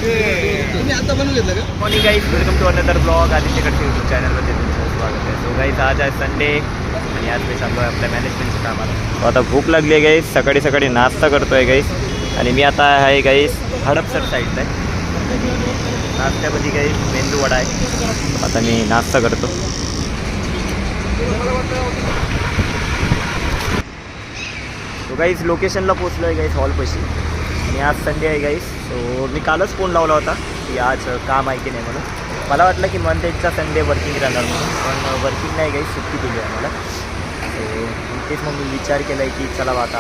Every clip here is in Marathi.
तुम्ही आता बनवून घेतलं का? Morning guys, welcome to another blog. आदित्यकडचे यूट्यूब चॅनलमध्ये तुमचं स्वागत आहे. सो गाईज, आज आहे संडे आणि आज मी चाललो आहे आपल्या मॅनेजमेंटच्या कामाला. आता भूक लागली आहे गाईज, सकाळी सकाळी नाश्ता करतो आहे गाईज. आणि मी आता आहे गाईज हडपसर साईडला आहे. नाश्त्यामध्ये गाईज मेंदू वडा आहे. आता मी नाश्ता करतो. तो गाईज लोकेशनला पोचलो आहे गाईज हॉलपाशी. आणि आज संडे आहे गाईज. सो मी कालच फोन लावला होता की आज काम आहे की नाही म्हणून. मला वाटलं की मंथ एंडचा संडे वर्किंग राहणार म्हणून, पण वर्किंग नाही गाईज, सुट्टी दिली आहे मला. सो तेच मग मी विचार केला आहे की चला आता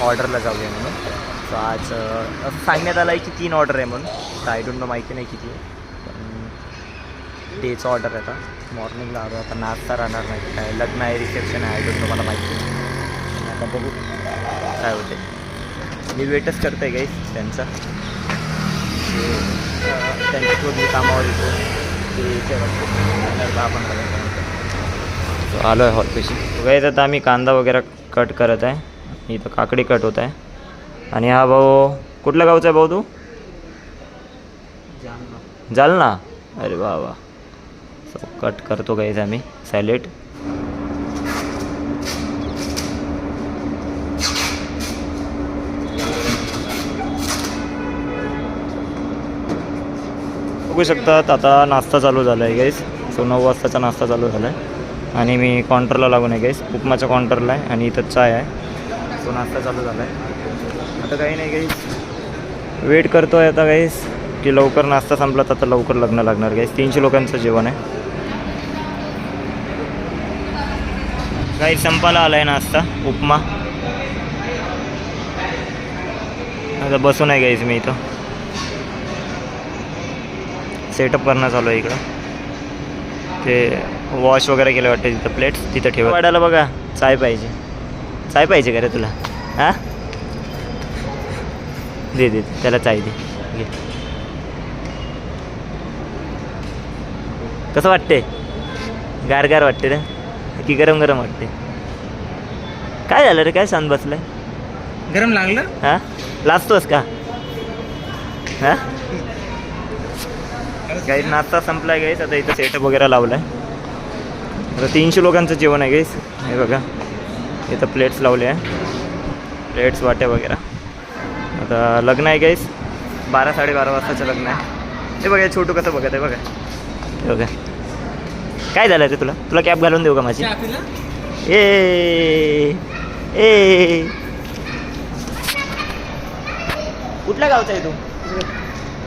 ऑर्डरला जाऊया म्हणून. सो आज असं सांगण्यात आलं आहे की 3 ऑर्डर आहे म्हणून. तर आय डोंट नो, माहिती नाही किती आहे, पण डेचं ऑर्डर आहे. आता मॉर्निंगला आलो. आता नाश्ता राहणार नाही, काय लग्न आहे, रिसेप्शन आहे, आय डोंट नो, मला माहिती नाही. आता बघू काय होते. मी वेटच करतो आहे गाईज त्यांचा. त्यांच्यासोबत मी कामावर येतो ते आपण आलो आहे हॉलपेशी. गाईज आता आम्ही कांदा वगैरे कट करत आहे. इथं काकडी कट होत आहे. आणि हा भाऊ कुठल्या गावचा आहे भाऊ तू? जालना. अरे वा वा. सो कट करतो गाईज आम्ही सॅलेड. बघू शकतात आता नाश्ता चालू झाला आहे गाईस. सो 9 वाजताचा नाश्ता चालू झाला आहे आणि मी काउंटरला लागून आहे गाईस, उपमाच्या काउंटरला आहे. आणि इथं चाय आहे. सो नाश्ता चालू झाला आहे. आता काही नाही गाईस, वेट करतो आहे आता गाईस की लवकर नाश्ता संपला तर आता लवकर लग्न लागणार गाईस. 300 लोकांचं जेवण आहे. काही संपायला आला आहे नाश्ता, उपमा. आता बसून आहे गाईस मी इथं. सेटअप करणं चालू आहे इकडं. ते वॉश वगैरे केलं वाटतं तिथं प्लेट्स तिथं ठेवा. वाढायला बघा, चाय पाहिजे. चाय पाहिजे का रे तुला? हां, दे दे त्याला चाय दे. घे. कसं वाटते? गार गार वाटते रे की गरम गरम वाटते? काय झालं रे, काय शांत बसलंय? गरम लागलं? हां, लाजतोस का? हां, गाईस नाश्ता संपला आहे गाईस. आता इथं सेटअप वगैरे लावला आहे. आता 300 लोकांचं जेवण आहे गाईस. हे बघा इथं प्लेट्स लावले आहे, प्लेट्स वाट्या वगैरे. आता लग्न आहे गाईस, 12-12:30 वाजताचं लग्न आहे. हे बघा छोटू कसं बघत आहे बघा. हे बघा काय झालं रे तुला? तुला कॅप घालून देऊ का माझी? ए ए कुठल्या गावचा आहे तू?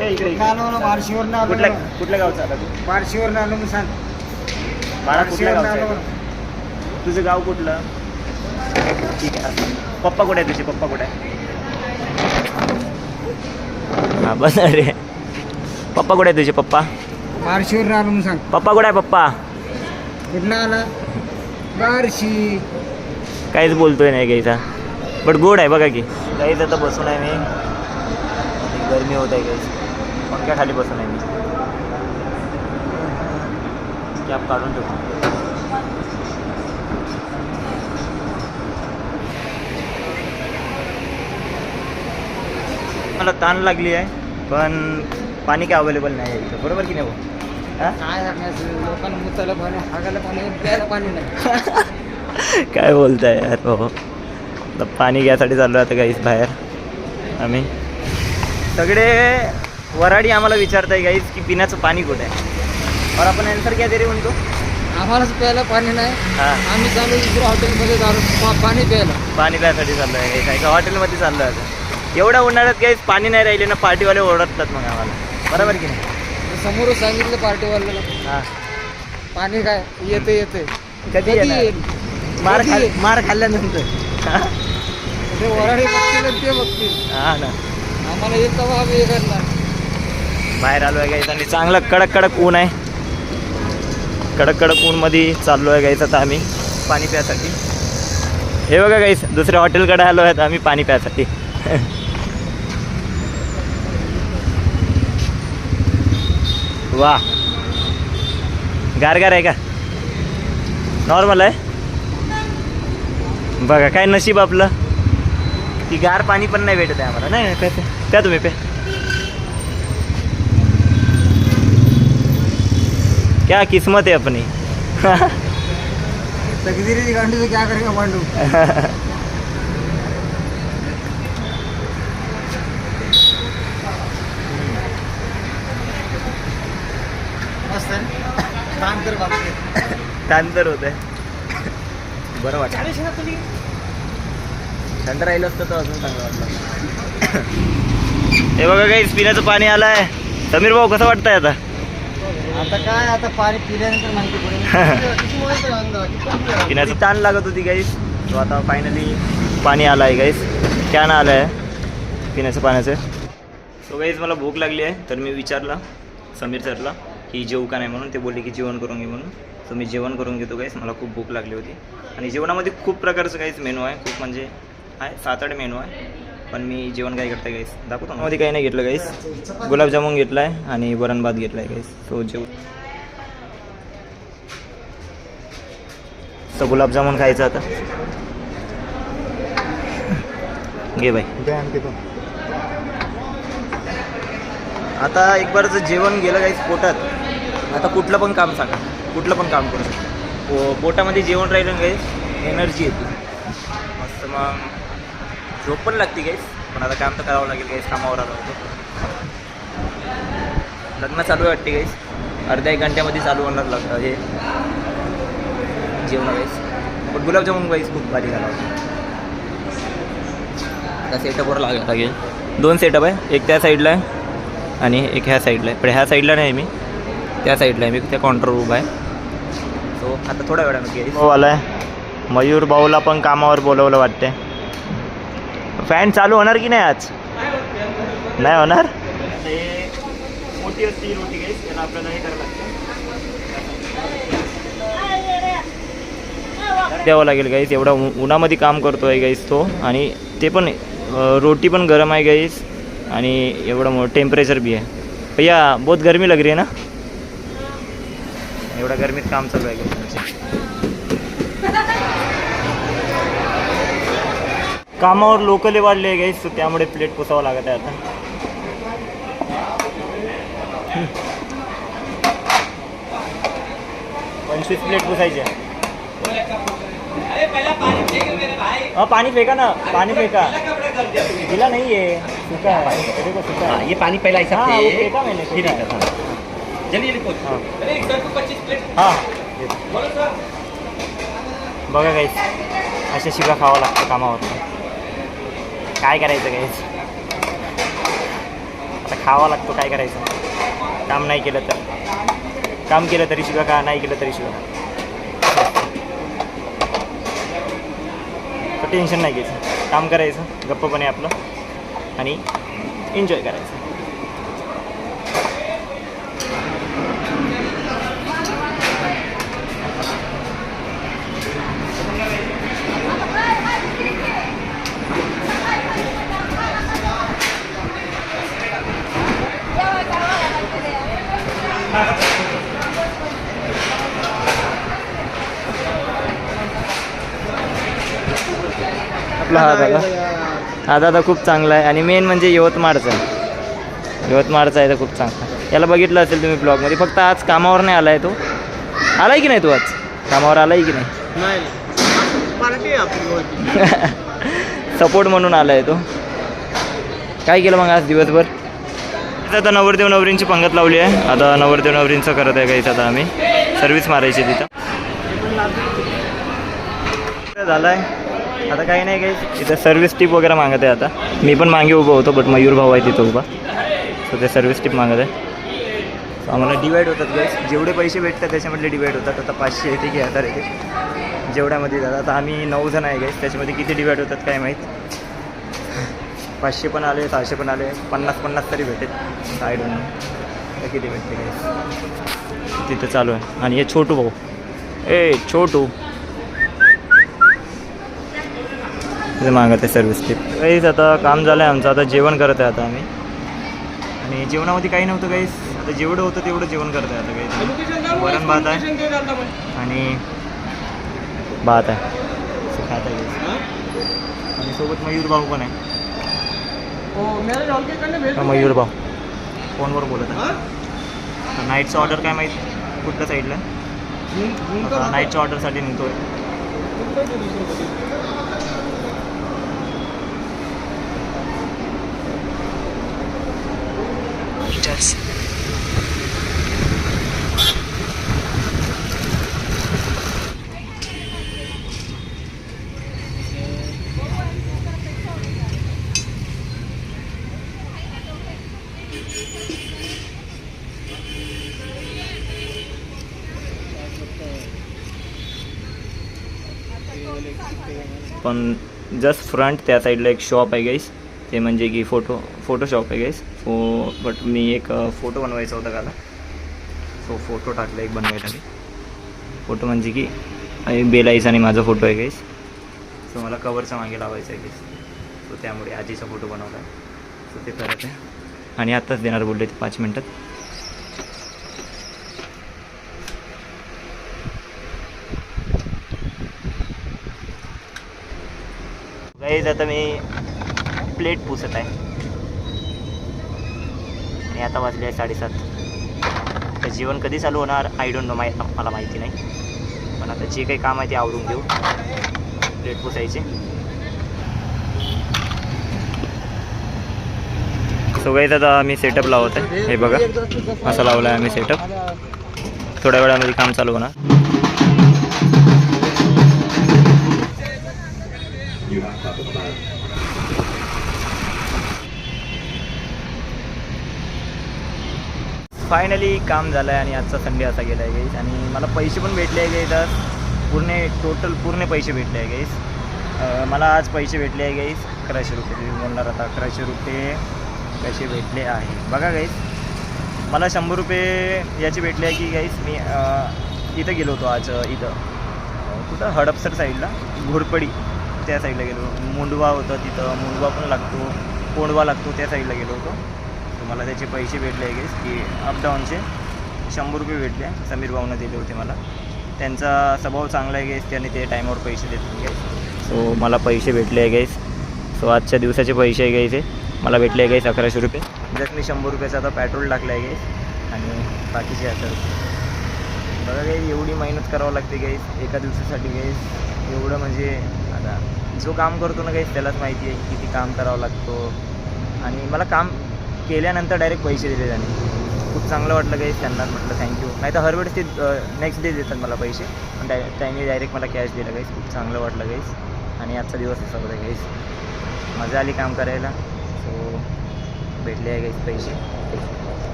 कुठल्या गावचा आला तू? बार्शीवर आलो मी. सांग बाळा कुठल्या गावचा आहे तू? तुझं गाव कुठलं? ठीक आहे. पप्पा कुठे आहे तुझे? पप्पा कुठे आहे? हां बस रे. पप्पा कुठे आहे तुझे? पप्पा बार्शीवर आलो मी. सांग पप्पा कुठे आहे? पप्पा कुठला आला? बार्शी. काहीच बोलतोय नाही गाईचा, बट गोड आहे बघा की. गाईच आता बसून आहे मी. गरमी होत आहे गाईच. पंख्या खाली बसून आहे मी. कॅप काढून ठेवतो. मला ताण लागली आहे, पण पाणी काय अवेलेबल नाही आहे इथं, बरोबर की नाही भाऊ? हां, लोकांना मुताला पाणी, हागायला पाणी, प्यायला पाणी नाही. काय बोलताय यार भाऊ? आता पाणी घ्यायसाठी चाललो आता गाईस बाहेर आम्ही. सगळे वराडी आम्हाला विचारताय गाईज की पिण्याचं पाणी कुठे आहे. और आपण आन्सर क्या दे रे उनको? आम्हालाच प्यायला पाणी नाही. हां, आम्ही चालू दुसऱ्या हॉटेलमध्ये चालू पाणी प्यायला. पाणी प्यायसाठी चाललो आहे गाईस. एका हॉटेलमध्ये चाललो आहे आता. एवढ्या उन्हाळ्यात गाईस पाणी नाही राहिले ना, पार्टीवाले ओरडतात मग आम्हाला, बरोबर की नाही? समोरच सांगितलं पार्टीवाल्याला, हां पाणी काय येते येते. कधी येईल? मार खाल्ल्यानंतर. ते वराडी बघतील ते बघतील. हां ना, आम्हाला येत आम्ही हे करणार. बाहेर आलो आहे गाईस आणि चांगलं कडक कडक ऊन आहे. कडक कडक ऊनमध्ये चाललो आहे गाईस आता आम्ही पाणी प्यायसाठी. हे बघा गाईस, दुसऱ्या हॉटेलकडे आलो आहेत आम्ही पाणी प्यायसाठी. वा, गारगार आहे का? नॉर्मल आहे. बघा काय नशीब आपलं की गार पाणी पण नाही भेटत आहे आम्हाला. नाही प्या तुम्ही प्या. क्या किस्मत है अपनी. तकदीरी की गांडी तो क्या करेगा पांडू. मस्त आहे. काम कर बाकी. तांतर होत आहे. बरं वाटतं. थंड राहिलं असतं तर अजून चांगलं वाटलं. हे बघा काही पिण्याचं पाणी आलंय. समीर भाऊ कसं वाटतंय आता? आता काय आता पाणी पिल्यानंतर माहिती पडेल. पिण्याची ताण लागत होती गाईस. तो आता फायनली पाणी आलं आहे गाईस. कॅन आलं आहे पिण्याचं पाण्याचं. सो गाईस मला भूक लागली आहे तर मी विचारलं समीर सरला की जेवू का नाही म्हणून. ते बोलले की जेवण करून घे म्हणून. सो मी जेवण करून घेतो गाईस. मला खूप भूक लागली होती आणि जेवणामध्ये खूप प्रकारचं काहीच मेनू आहे. खूप म्हणजे आहे 7-8 मेनू आहे. पण मी जेवण काय करता गाईस दाखवतो. मध्ये काही नाही घेतलं गाईस. गुलाबजामुन घेतला आहे आणि वरण भात घेतला आहे गाईस. सो तर गुलाबजामुन खायचं आता. घे बाई. आता एक बार जर जेवण गेलं गाईस पोटात, आता कुठलं पण काम सांगा, कुठलं पण काम करू शकतो. पोटामध्ये जेवण राहिलं गाईस एनर्जी येते मस्त. मग झोप पण लागते गाईस. पण आता काम तर करावं लागेल गाईस. कामावर आलो होतो. लग्न चालू आहे वाटते गाईस. अर्ध्या 1 घंट्यामध्ये चालू होणार हे जेवण गाईस. पण गुलाबजामुन गाईस खूप भारी झाला होता. आता सेटअपवर लागेल. 2 सेटअप आहे. एक त्या साईडला आहे आणि एक ह्या साईडला आहे. पण ह्या साईडला नाही मी, त्या साईडला आहे मी. त्या काउंटरवर उभा आहे. सो आता थोड्या वेळामध्ये भाऊ आला आहे. मयूर भाऊला पण कामावर बोलवलं वाटते. फॅन चालू होणार की नाही आज? नाही होणार. मोठी असते रोटी गाईस. त्याला आपल्याला हे करावं लागतं, द्यावं लागेल गाईस. एवढा उन्हामध्ये काम करतो आहे गाईस तो. आणि ते पण रोटी पण गरम आहे गाईस. आणि एवढं टेम्परेचर भी आहे. भैया बहुत गर्मी लग रही है ना. एवढ्या गरमीत काम चालू आहे गाईस. कामावर लोकले वाढले आहे गाईस. त्यामुळे प्लेट पुसावं लागत आहे आता. पंचवीस प्लेट पुसायचे. पानी फेंका ना, पानी फेंका. गीला नहीं है, सूखा है. देखो सूखा है. ये पानी पहला ऐसा हाँ वो फेंका मैंने. ठीक है जल्दी लिखो. अरे एक सर को 25 प्लेट. हां बघा गाईस अशा शिगा खावं लागतं कामावर. काय करायचं गाईस. आता खावा लागतो. काय करायचं. काम नाही केलं तर, काम केलं तरी शिगा खा, नाही केलं तरी शिगा खा. तर टेन्शन नाही घ्यायचं. काम करायचं गप्पपणे आपलं आणि एन्जॉय करायचं. आपला हा दादा खूप चांगला आहे. आणि मेन म्हणजे यवतमाळचा आहे. यवतमाळचा आहे तर खूप चांगला. याला बघितलं असेल तुम्ही ब्लॉगमध्ये. फक्त आज कामावर नाही आला आहे तो. आला आहे की नाही तू आज कामावर? आला आहे की नाही? सपोर्ट म्हणून आला आहे तो. काय केलं मग आज दिवसभर? आता नवरदेव नवरींची पंगत लावली आहे. आता नवरदेव नवरींचं करत आहे काहीच. आता आम्ही सर्व्हिस मारायची तिथं. झालं आहे आता काही नाही काही. इथं सर्व्हिस टिप वगैरे मागत आहे. आता मी पण मागे उभं होतो बट मयूर भाऊ आहे तिथं उभा. सो ते सर्व्हिस टिप मागत आहे. आम्हाला डिवाईड होतात गाईस. जेवढे पैसे भेटतात त्याच्यामधले डिवाईड होतात. आता 500 येते की 1000 येते जेवढ्यामध्ये जातात. आता आम्ही 9 जण आहे गाईस. त्याच्यामध्ये किती डिवाईड होतात काय माहीत. 500 पण आले, 600 पण आले, 50-50 तरी भेटेल. साईड म्हणून किती भेटते गाईस. तिथं चालू आहे. आणि हे छोटू भाऊ छोटू ते मागत आहे सर्व्हिस टिप. काहीच आता काम झालं आहे आमचं. आता जेवण करत आहे आता आम्ही. आणि जेवणामध्ये काही नव्हतं काहीच. आता जेवढं होतं तेवढं जेवण करत आहे आता काही. वरण भात आहे आणि भात आहे. असं खात आहे काहीच. आणि सोबत मयूर भाऊ पण आहे. मयूर भाऊ फोनवर बोलत आहे. नाईटचं ऑर्डर काय माहीत कुठल्या साईडला नाईटच्या ऑर्डरसाठी निघतोय. पण जस्ट फ्रंट त्या साईडला एक शॉप आहे गाईस, ते म्हणजे की फोटो शॉप आहे गाईस. बट मी एक फोटो बनवायचा होता त्याला, सो फोटो टाकला एक बनवायसाठी. फोटो म्हणजे की बेलाईचा आणि माझा फोटो आहे गाईस. सो मला कवरच्या मागे लावायचं आहे गाईस, सो त्यामुळे आजीचा फोटो बनवला आहे. सो ते करत आहे आणि आत्ताच देणार बोलले ते 5 मिनटात. गाईज आता मी प्लेट पुसत आहे आणि आता वाजले आहे 7:30. तर जेवण कधी चालू होणार आय डोंट नो, मला माहिती नाही. पण आता जे काही काम आहे ते आवरून घेऊ. प्लेट पुसायचे. सो गाईज आता मी सेटअप लावत आहे. हे बघा असं लावलं आहे आम्ही सेटअप. थोड्या वेळामध्ये काम चालू होणार. फायनली काम झालं आहे आणि आजचा संडे असा गेला आहे गाईज. आणि मला पैसे पण भेटले आहे गाईज. आज पूर्ण पैसे भेटले आहे गाईज. मला आज पैसे भेटले आहे गाईज 1100 रुपये. तुम्ही बोलणार आता 1100 रुपये कसे भेटले आहे बघा गाईज. मला 100 रुपये याचे भेटले आहे की गाईज मी इथं गेलो होतो आज. इथं कुठं हडपसर साईडला घोरपडी त्या साईडला गेलो. मुंडवा होतं तिथं, मुंडवा पण लागतो, कोंडवा लागतो, त्या साईडला गेलो होतो. मला त्याचे पैसे भेटले आहे गेस की अपडाऊनचे 100 रुपये भेटले. समीर भाऊनं दिले होते मला. त्यांचा स्वभाव चांगला आहे गेस, त्यांनी ते टाईमवर पैसे देत गेस. सो मला पैसे भेटले आहे गेस. सो आजच्या दिवसाचे पैसे आहे गेस हे मला भेटले आहे गेस 1100 रुपये. जस्ट मी 100 रुपयाचा आता पेट्रोल टाकलं आहे गेस आणि बाकीचे असं बघा गाईस. एवढी मेहनत करावं लागते गाईस एका दिवसासाठी गाईस. एवढं म्हणजे आता जो काम करतो ना गाईस त्यालाच माहिती आहे किती काम करावं लागतो. आणि मला काम केल्यानंतर डायरेक्ट पैसे दिले त्याने. खूप चांगलं वाटलं गाईस. त्यांना म्हटलं थँक्यू. नाही तर हर वेळेस ते नेक्स्ट डे देतात मला पैसे, पण त्यांनी डायरेक्ट मला कॅश दिलं गाईस. खूप चांगलं वाटलं गाईस. आणि आजचा दिवस असा होता गाईस. मजा आली काम करायला. सो भेटले आहे गाईस पैसे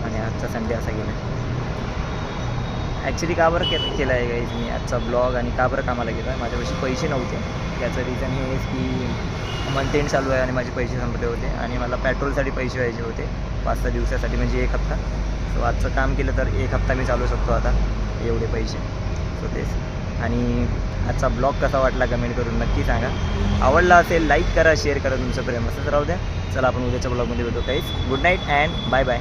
आणि आजचा संडे असा गेला. ॲक्च्युली का बरं केलं आहे गाईस मी आजचा ब्लॉग आणि का बरं कामाला गेला. माझ्यापाशी पैसे नव्हते. त्याचं रिझन हे की मंथ एंड चालू आहे आणि माझे पैसे संपले होते आणि मला पेट्रोलसाठी पैसे व्हायचे होते 5-6 दिवसासाठी, म्हणजे 1 हप्ता. सो आजचं काम केलं तर 1 हप्ता मी चालू शकतो आता एवढे पैसे. सो तेच. आणि आजचा ब्लॉग कसा वाटला कमेंट करून नक्की सांगा. आवडला असेल लाईक करा, शेअर करा. तुमचं प्रेम असंच राहू द्या. चला आपण उद्याच्या ब्लॉगमध्ये भेटू guys. Good night and bye bye.